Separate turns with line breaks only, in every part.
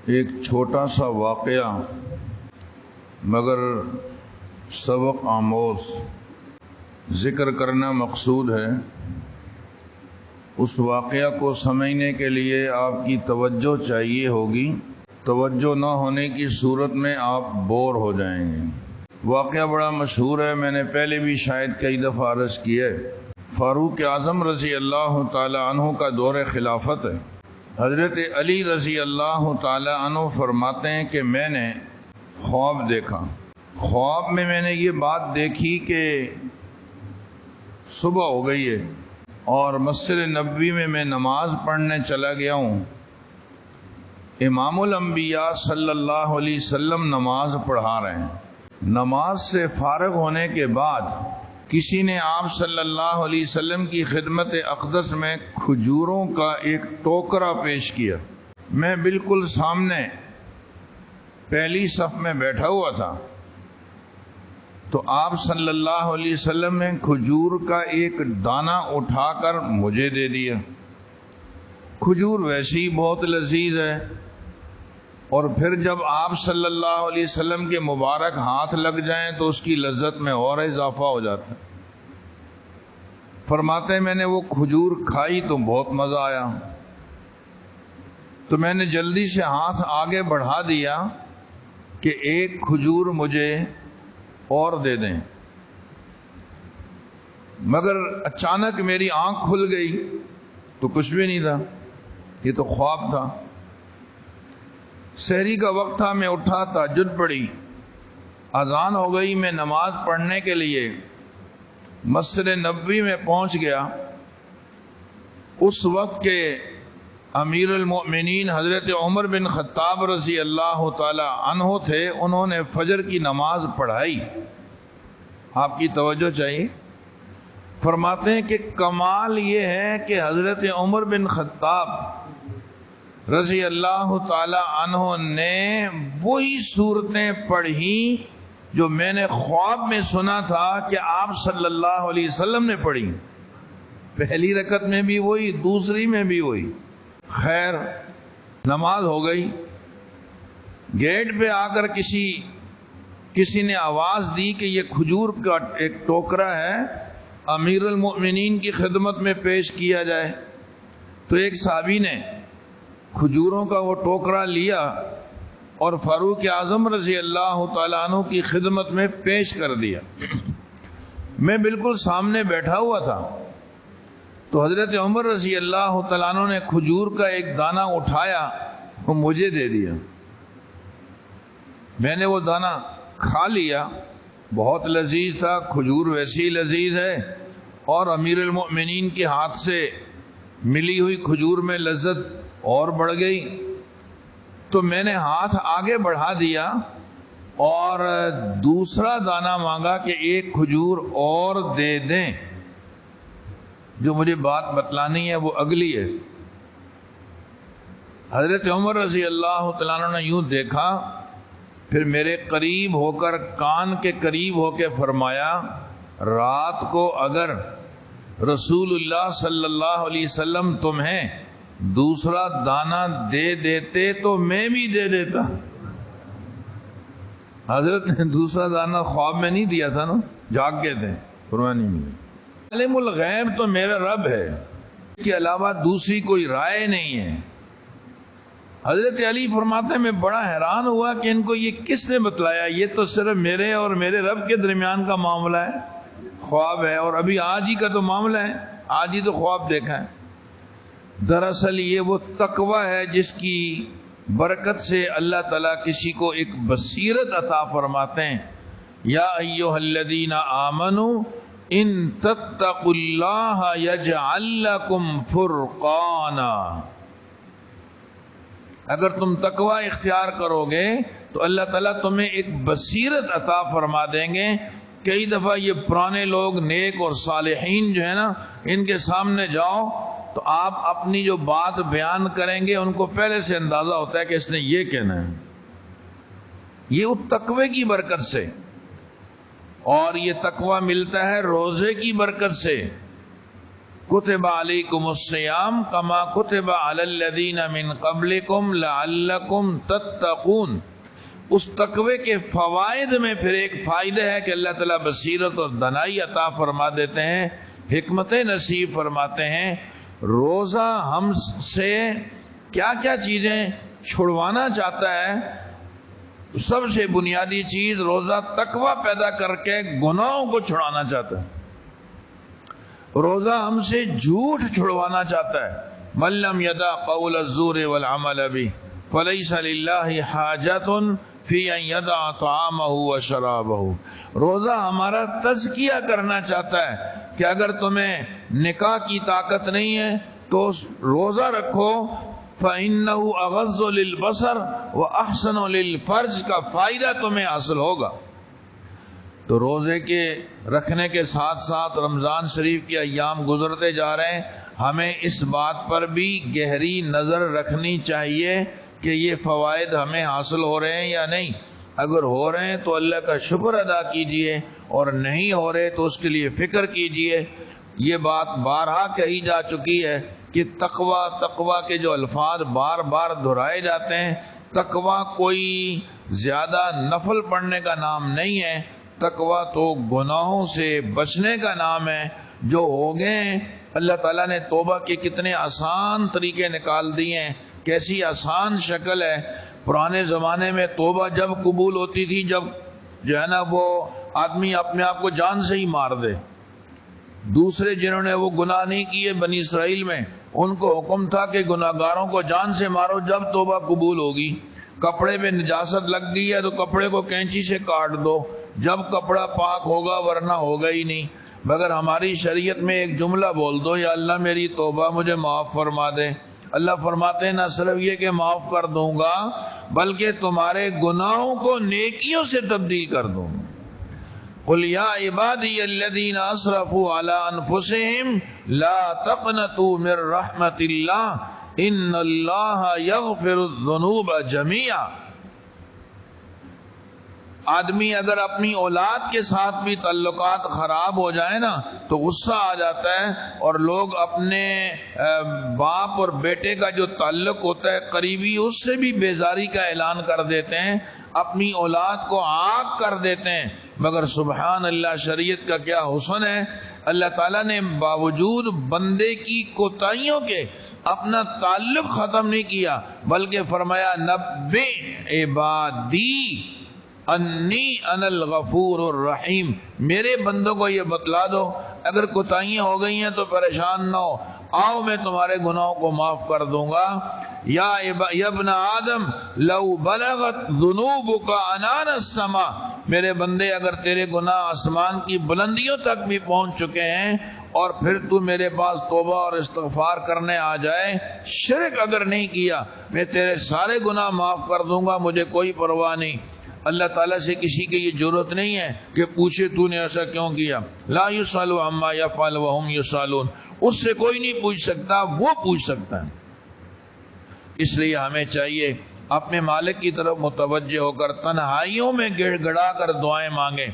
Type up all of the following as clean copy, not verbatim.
ایک چھوٹا سا واقعہ مگر سبق آموز ذکر کرنا مقصود ہے۔ اس واقعہ کو سمجھنے کے لیے آپ کی توجہ چاہیے ہوگی، توجہ نہ ہونے کی صورت میں آپ بور ہو جائیں گے۔ واقعہ بڑا مشہور ہے، میں نے پہلے بھی شاید کئی دفعہ عرض کیا ہے۔ فاروق اعظم رضی اللہ تعالی عنہ کا دور خلافت ہے۔ حضرت علی رضی اللہ تعالی عنہ فرماتے ہیں کہ میں نے خواب دیکھا۔ خواب میں نے یہ بات دیکھی کہ صبح ہو گئی ہے اور مسجد نبوی میں نماز پڑھنے چلا گیا ہوں۔ امام الانبیاء صلی اللہ علیہ وسلم نماز پڑھا رہے ہیں۔ نماز سے فارغ ہونے کے بعد کسی نے آپ صلی اللہ علیہ وسلم کی خدمت اقدس میں کھجوروں کا ایک ٹوکرا پیش کیا۔ میں بالکل سامنے پہلی صف میں بیٹھا ہوا تھا، تو آپ صلی اللہ علیہ وسلم نے کھجور کا ایک دانہ اٹھا کر مجھے دے دیا۔ کھجور ویسے ہی بہت لذیذ ہے، اور پھر جب آپ صلی اللہ علیہ وسلم کے مبارک ہاتھ لگ جائیں تو اس کی لذت میں اور اضافہ ہو جاتا ہے۔ فرماتے ہیں میں نے وہ کھجور کھائی تو بہت مزہ آیا، تو میں نے جلدی سے ہاتھ آگے بڑھا دیا کہ ایک کھجور مجھے اور دے دیں، مگر اچانک میری آنکھ کھل گئی تو کچھ بھی نہیں تھا، یہ تو خواب تھا۔ سحری کا وقت تھا، میں اٹھا، تہجد پڑھی، اذان ہو گئی، میں نماز پڑھنے کے لیے مسجد نبوی میں پہنچ گیا۔ اس وقت کے امیر المؤمنین حضرت عمر بن خطاب رضی اللہ تعالی عنہ تھے، انہوں نے فجر کی نماز پڑھائی۔ آپ کی توجہ چاہیے۔ فرماتے ہیں کہ کمال یہ ہے کہ حضرت عمر بن خطاب رضی اللہ تعالی عنہ نے وہی صورتیں پڑھی جو میں نے خواب میں سنا تھا کہ آپ صلی اللہ علیہ وسلم نے پڑھی۔ پہلی رکعت میں بھی وہی، دوسری میں بھی وہی۔ خیر، نماز ہو گئی، گیٹ پہ آ کر کسی نے آواز دی کہ یہ کھجور کا ایک ٹوکرا ہے، امیر المؤمنین کی خدمت میں پیش کیا جائے۔ تو ایک صحابی نے کھجوروں کا وہ ٹوکرا لیا اور فاروق اعظم رضی اللہ تعالیٰ عنہ کی خدمت میں پیش کر دیا۔ میں بالکل سامنے بیٹھا ہوا تھا، تو حضرت عمر رضی اللہ تعالیٰ عنہ نے کھجور کا ایک دانہ اٹھایا اور مجھے دے دیا۔ میں نے وہ دانہ کھا لیا، بہت لذیذ تھا، کھجور ویسی لذیذ ہے، اور امیر المؤمنین کے ہاتھ سے ملی ہوئی کھجور میں لذت اور بڑھ گئی۔ تو میں نے ہاتھ آگے بڑھا دیا اور دوسرا دانہ مانگا کہ ایک کھجور اور دے دیں۔ جو مجھے بات بتلانی ہے وہ اگلی ہے۔ حضرت عمر رضی اللہ تعالیٰ عنہ نے یوں دیکھا، پھر میرے قریب ہو کر، کان کے قریب ہو کے فرمایا، رات کو اگر رسول اللہ صلی اللہ علیہ وسلم تمہیں دوسرا دانہ دے دیتے تو میں بھی دے دیتا۔ حضرت نے دوسرا دانہ خواب میں نہیں دیا تھا نا، جاگ گئے تھے، قربانی میں۔ عالم الغیب تو میرا رب ہے، اس کے علاوہ دوسری کوئی رائے نہیں ہے۔ حضرت علی فرماتے ہیں میں بڑا حیران ہوا کہ ان کو یہ کس نے بتلایا، یہ تو صرف میرے اور میرے رب کے درمیان کا معاملہ ہے، خواب ہے، اور ابھی آج ہی کا تو معاملہ ہے، آج ہی تو خواب دیکھا ہے۔ دراصل یہ وہ تقوی ہے جس کی برکت سے اللہ تعالیٰ کسی کو ایک بصیرت عطا فرماتے ہیں۔ یا ایھا الذین آمنوا ان تتقوا اللہ یجعل لکم فرقانا، اگر تم تقوی اختیار کرو گے تو اللہ تعالیٰ تمہیں ایک بصیرت عطا فرما دیں گے۔ کئی دفعہ یہ پرانے لوگ نیک اور صالحین جو ہے نا، ان کے سامنے جاؤ تو آپ اپنی جو بات بیان کریں گے ان کو پہلے سے اندازہ ہوتا ہے کہ اس نے یہ کہنا ہے۔ یہ اس تقوی کی برکت سے، اور یہ تقوی ملتا ہے روزے کی برکت سے۔ कुतिबा अलैकुमुस्सियाम कमा कुतिबा अलल्लज़ीना मिन क़ब्लिकुम लअल्लकुम तत्तक़ून। उस तकवे के फवायद में फिर एक फायदा है कि अल्लाह ताला बसीरत और दनाई अता फरमा देते हैं, हिकमत नसीब फरमाते हैं। रोजा हमसे क्या क्या चीजें छुड़वाना चाहता है? सबसे बुनियादी चीज रोजा तकवा पैदा करके गुनाहों को छुड़ाना चाहता है। रोजा हमसे झूठ छुड़वाना चाहता है। मल्लम यदा कौल अज़्ज़ूर वल अमल बिही फलैसा लिल्लाहि हाजतुन फी अन यदा तआमहु व शराबहु। रोजा हमारा तज़किया करना चाहता है कि अगर तुम्हें निकाह की ताकत नहीं है तो रोजा रखो, फ़इन्नहु अग़ज़्ज़ु लिलबसर व अहसनु लिलफ़र्ज का फायदा तुम्हें हासिल होगा। तो रोजे के रखने के साथ साथ रमजान शरीफ के अय्याम गुजरते जा रहे हैं, हमें इस बात पर भी गहरी नजर रखनी चाहिए कि ये फवायद हमें हासिल हो रहे हैं या नहीं। अगर हो रहे हैं तो अल्लाह का शुक्र अदा कीजिए, और नहीं हो रहे तो उसके लिए फिक्र कीजिए। ये बात बारहा कही जा चुकी है कि तकवा तकवा के जो अल्फाज बार बार दोहराए जाते हैं, तकवा कोई ज्यादा नफल पढ़ने का नाम नहीं है। तकवा तो गुनाहों से बचने का नाम है। जो हो गए, अल्लाह ताला ने तौबा के कितने आसान तरीके निकाल दिए हैं, कैसी आसान शक्ल है। पुराने जमाने में तौबा जब कबूल होती थी जब जो है ना वो आदमी अपने आप को जान से ही मार दे। दूसरे जिन्होंने वो गुनाह नहीं किए बनी इसराइल में, उनको हुक्म था कि गुनाहगारों को जान से मारो जब तौबा कबूल होगी। कपड़े में निजासत लग गई है तो कपड़े को कैंची से काट दो जब कपड़ा पाक होगा, वरना होगा ही नहीं। मगर हमारी शरीयत में एक जुमला बोल दो, या अल्लाह मेरी तौबा मुझे माफ फरमा दे। अल्लाह फरमाते हैं न सिर्फ ये कि माफ कर दूंगा, बल्कि तुम्हारे गुनाहों को नेकियों से तब्दील कर दूंगा। कुल या इबादी अल्लज़ीना असरफू अला अनफुसिहिम ला तक़नतू मिर रहमतिल्लाह इन्नल्लाहा यग़फिरुज़्ज़ुनूब जमीआ। आदमी अगर अपनी औलाद के साथ भी ताल्लुकात खराब हो जाए ना तो गुस्सा आ जाता है, और लोग अपने बाप और बेटे का जो ताल्लुक होता है करीबी, उससे भी बेजारी का ऐलान कर देते हैं, अपनी औलाद को आग कर देते हैं। मगर सुबहान अल्लाह, शरीयत का क्या हुस्न है। अल्लाह ताला ने बावजूद बंदे की कोताहियों के अपना ताल्लुक खत्म नहीं किया, बल्कि फरमाया नब्बे इबादी अन्नी अनल गफूरुर रहीम। मेरे बंदों को ये बतला दो, अगर कोताहियां हो गई हैं तो परेशान ना हो, आओ मैं तुम्हारे गुनाहों को माफ कर दूंगा। या इब्न आदम लौ बलगत ज़ुनूबुका अनान अस्समा। मेरे बंदे, अगर तेरे गुनाह आसमान की बुलंदियों तक भी पहुंच चुके हैं और फिर तू मेरे पास तौबा और इस्तिग़फ़ार करने आ जाए, शिरक अगर नहीं किया, मैं तेरे सारे गुनाह माफ कर दूंगा, मुझे कोई परवाह नहीं। अल्लाह ताला से किसी की ये जरूरत नहीं है कि पूछे तूने ऐसा क्यों किया। ला युसअलु अम्मा यफ़अलु व हुम युसअलून। उससे कोई नहीं पूछ सकता, वो पूछ सकता है। इसलिए हमें चाहिए अपने मालिक की तरफ मुतवज्जे होकर तन्हाइयों में गिड़गिड़ा कर दुआएं मांगे।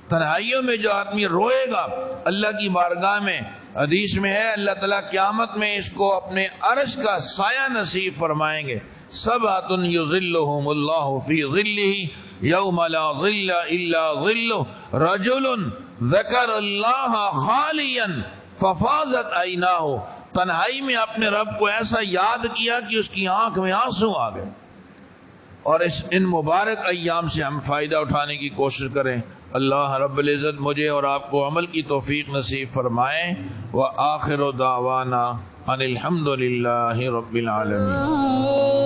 तन्हाइयों में जो आदमी रोएगा अल्लाह की बारगाह में, हदीस में है अल्लाह ताला क़यामत में इसको अपने अर्श का साया नसीब फरमाएंगे। सबअतुन युज़िल्लुहुमुल्लाहु फी ज़िल्लिही यौम ला ज़िल्ला इल्ला ज़िल्लुहु रजुलुन ज़करल्लाह खालियन फफ़ाज़त ऐनाहु। तन्हाई में अपने रब को ऐसा याद किया कि उसकी आंख में आंसू आ गए। और इन मुबारक अय्याम से हम फायदा उठाने की कोशिश करें। अल्लाह रब्बुल इज़्ज़त मुझे और आपको अमल की तौफीक नसीब फरमाए। व आखिरु दावाना अनिल हम्दुलिल्लाहि रब्बिल आलमीन।